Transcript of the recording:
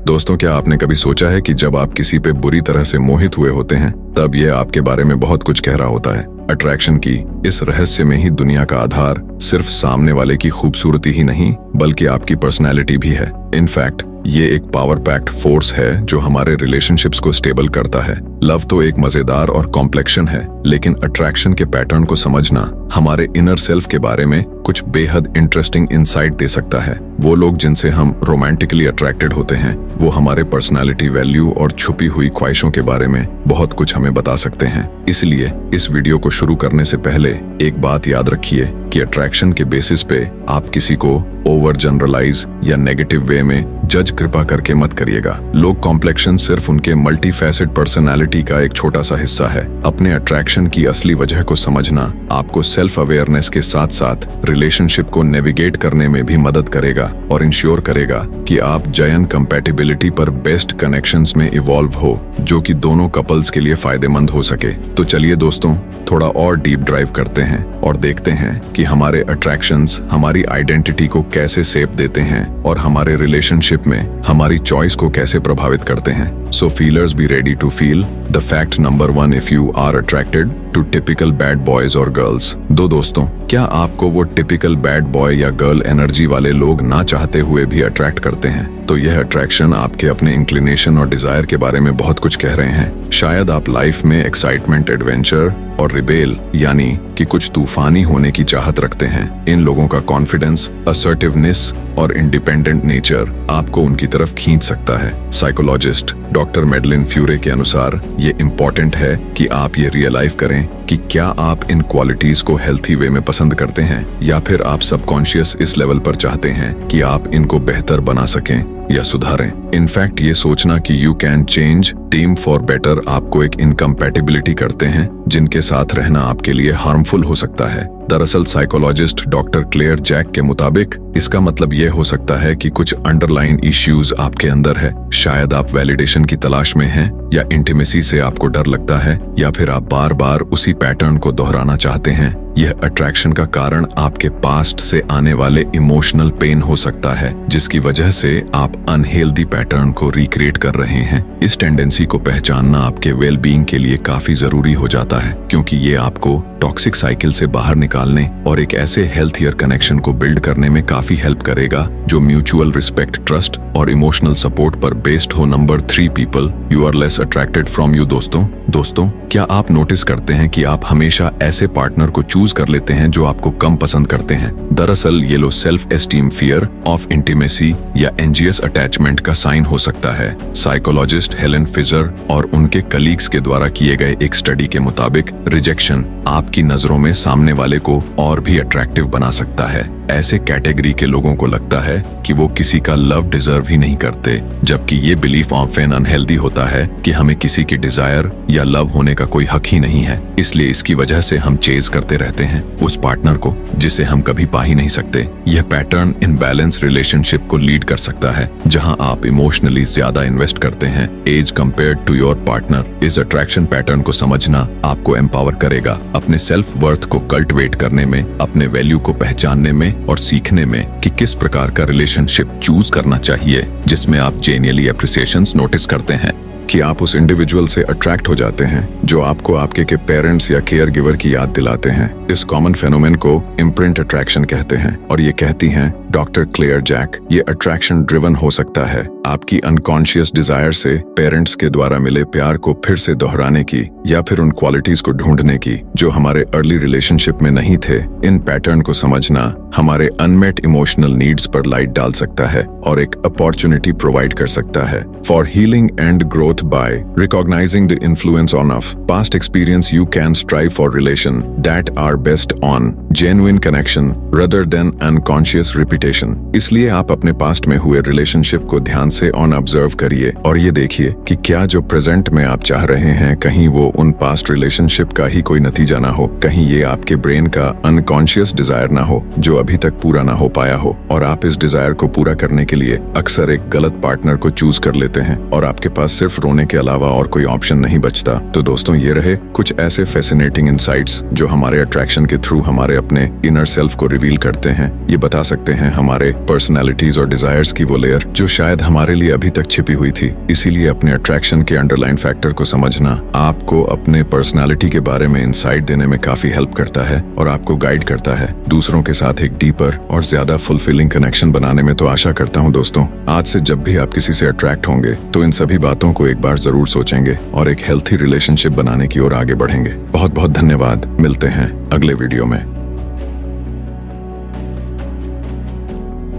दोस्तों, क्या आपने कभी सोचा है कि जब आप किसी पे बुरी तरह से मोहित हुए होते हैं तब यह आपके बारे में बहुत कुछ कह रहा होता है। अट्रैक्शन की इस रहस्य में ही दुनिया का आधार सिर्फ सामने वाले की खूबसूरती ही नहीं बल्कि आपकी पर्सनैलिटी भी है। इनफैक्ट ये एक पावर पैक्ड फोर्स है जो हमारे रिलेशनशिप्स को स्टेबल करता है। लव तो एक मजेदार और कॉम्प्लेक्शन है, लेकिन अट्रैक्शन के पैटर्न को समझना हमारे इनर सेल्फ के बारे में कुछ बेहद इंटरेस्टिंग इंसाइट दे सकता है। वो लोग जिनसे हम रोमांटिकली अट्रैक्टेड होते हैं वो हमारे पर्सनालिटी, वैल्यू और छुपी हुई ख्वाहिशों के बारे में बहुत कुछ हमें बता सकते हैं। इसलिए इस वीडियो को शुरू करने से पहले एक बात याद रखिए कि अट्रैक्शन के बेसिस पे आप किसी को ओवर जनरलाइज या नेगेटिव वे में जज कृपा करके मत करिएगा। लोग कॉम्प्लेक्शन सिर्फ उनके मल्टीफैसेट पर्सनालिटी का एक छोटा सा हिस्सा है। अपने अट्रैक्शन की असली वजह को समझना आपको सेल्फ अवेयरनेस के साथ साथ रिलेशनशिप को नेविगेट करने में भी मदद करेगा और इंश्योर करेगा कि आप जयन कंपैटिबिलिटी पर बेस्ट कनेक्शंस में इवॉल्व हो, जो कि दोनों कपल्स के लिए फायदेमंद हो सके। तो चलिए दोस्तों, थोड़ा और डीप ड्राइव करते हैं और देखते हैं कि हमारे अट्रैक्शंस हमारी आइडेंटिटी को कैसे शेप देते हैं और हमारे रिलेशनशिप में हमारी चॉइस को कैसे प्रभावित करते हैं। So feelers, be ready to feel the fact number 1 if you are attracted to typical bad boys or girls। दोस्तों, क्या आपको वो टिपिकल बैड बॉय या गर्ल एनर्जी वाले लोग ना चाहते हुए भी अट्रैक्ट करते हैं? तो यह अट्रैक्शन आपके अपने इंक्लिनेशन और डिजायर के बारे में बहुत कुछ कह रहे हैं। शायद आप लाइफ में एक्साइटमेंट, एडवेंचर और रिबेल यानी कि कुछ तूफानी होने की चाहत रखते हैं। इन लोगों का कॉन्फिडेंस, असर्टिवनेस और इंडिपेंडेंट नेचर आपको उनकी तरफ खींच सकता है। साइकोलॉजिस्ट डॉक्टर मेडलिन फ्यूरे के अनुसार ये इम्पोर्टेंट है कि आप ये रियलाइज करें कि क्या आप इन क्वालिटीज को हेल्थी वे में पसंद करते हैं या फिर आप सबकॉन्शियस इस लेवल पर चाहते हैं कि आप इनको बेहतर बना सकें या सुधारें। इनफैक्ट ये सोचना कि you can change team for better आपको एक इनकम्पैटिबिलिटी करते हैं जिनके साथ रहना आपके लिए हार्मफुल हो सकता है। दरअसल साइकोलॉजिस्ट डॉक्टर क्लेयर जैक के मुताबिक इसका मतलब ये हो सकता है कि कुछ अंडरलाइन इश्यूज आपके अंदर है। शायद आप वैलिडेशन की तलाश में हैं, या इंटीमेसी से आपको डर लगता है, या फिर आप बार बार उसी पैटर्न को दोहराना चाहते हैं। यह अट्रैक्शन का कारण आपके पास्ट से आने वाले इमोशनल पेन हो सकता है, जिसकी वजह से आप अनहेल्दी पैटर्न को रिक्रिएट कर रहे हैं। इस टेंडेंसी को पहचानना आपके वेल बीइंग के लिए काफी जरूरी हो जाता है, क्योंकि ये आपको टॉक्सिक साइकिल से बाहर निकालने और एक ऐसे हेल्थियर कनेक्शन को बिल्ड करने में काफी हेल्प करेगा जो म्यूचुअल रिस्पेक्ट, ट्रस्ट और इमोशनल सपोर्ट पर बेस्ड हो। Number 3, people you are less attracted from you. दोस्तों, क्या आप नोटिस करते हैं कि आप हमेशा ऐसे पार्टनर को चूज कर लेते हैं जो आपको कम पसंद करते हैं? दरअसल ये low self esteem, fear of intimacy या एंजियस अटैचमेंट का साइन हो सकता है। साइकोलॉजिस्ट हेलेन फिजर और उनके कलीग्स के द्वारा किए गए एक स्टडी के मुताबिक रिजेक्शन आपकी नजरों में सामने वाले को और भी अट्रैक्टिव बना सकता है। ऐसे कैटेगरी के लोगों को लगता है कि वो किसी का लव डिजर्व ही नहीं करते, जबकि ये बिलीफ ऑफन अनहेल्दी होता है कि हमें किसी की डिजायर या लव होने का कोई हक ही नहीं है। इसलिए इसकी वजह से हम चेज करते रहते हैं उस पार्टनर को जिसे हम कभी पा ही नहीं सकते। यह पैटर्न इनबैलेंस रिलेशनशिप को लीड कर सकता है, जहां आप इमोशनली ज्यादा इन्वेस्ट करते हैं as compared to your partner. इस अट्रैक्शन पैटर्न को समझना आपको एम्पावर करेगा अपने सेल्फ वर्थ को कल्टिवेट करने में, अपने वैल्यू को पहचानने में और सीखने में कि किस प्रकार का रिलेशनशिप चूज करना चाहिए जिसमें आप जेन्युइनली एप्रिसिएशंस नोटिस करते हैं कि आप उस इंडिविजुअल से अट्रैक्ट हो जाते हैं जो आपको आपके के पेरेंट्स या केयर गिवर की याद दिलाते हैं। इस कॉमन फेनोमेन को इम्प्रिंट अट्रैक्शन कहते हैं और ये कहती हैं डॉक्टर क्लेयर जैक, ये अट्रैक्शन ड्रिवन हो सकता है आपकी अनकॉन्शियस डिजायर से पेरेंट्स के द्वारा मिले प्यार को फिर से दोहराने की या फिर उन क्वालिटीज को ढूंढने की जो हमारे अर्ली रिलेशनशिप में नहीं थे। इन पैटर्न को समझना हमारे अनमेट इमोशनल नीड्स पर लाइट डाल सकता है और एक अपॉर्चुनिटी प्रोवाइड कर सकता है for healing and growth by recognising the influence on of past experience. You can strive for relation that are based on genuine connection rather than unconscious repetition। इसलिए आप अपने पास्ट में हुए रिलेशनशिप को ध्यान से ऑन ऑब्जर्व करिए और ये देखिए कि क्या जो प्रेजेंट में आप चाह रहे हैं कहीं वो उन पास्ट रिलेशनशिप का ही कोई नतीजा ना हो, कहीं ये आपके ब्रेन का अनकॉन्शियस डिजायर ना हो जो अभी तक पूरा ना हो पाया हो और आप इस डिजायर को पूरा करने के लिए अक्सर एक गलत पार्टनर को चूज कर लेते हैं और आपके पास सिर्फ रोने के अलावा और कोई ऑप्शन नहीं बचता। तो दोस्तों, ये रहे कुछ ऐसे फैसिनेटिंग इनसाइट्स जो हमारे अट्रैक्शन के थ्रू हमारे अपने इनर सेल्फ को रिवील करते हैं। ये बता सकते हैं हमारे पर्सनैलिटीज और डिजायर्स की वो लेयर जो शायद हमारे हमारे लिए अभी तक छिपी हुई थी। इसीलिए अपने अट्रैक्शन के अंडरलाइन फैक्टर को समझना आपको अपने पर्सनालिटी के बारे में इंसाइट देने में काफी हेल्प करता है और आपको गाइड करता है दूसरों के साथ एक डीपर और ज्यादा फुलफिलिंग कनेक्शन बनाने में। तो आशा करता हूँ दोस्तों, आज से जब भी आप किसी से अट्रैक्ट होंगे तो इन सभी बातों को एक बार जरूर सोचेंगे और एक हेल्थी रिलेशनशिप बनाने की ओर आगे बढ़ेंगे। बहुत बहुत धन्यवाद। मिलते हैं अगले वीडियो में।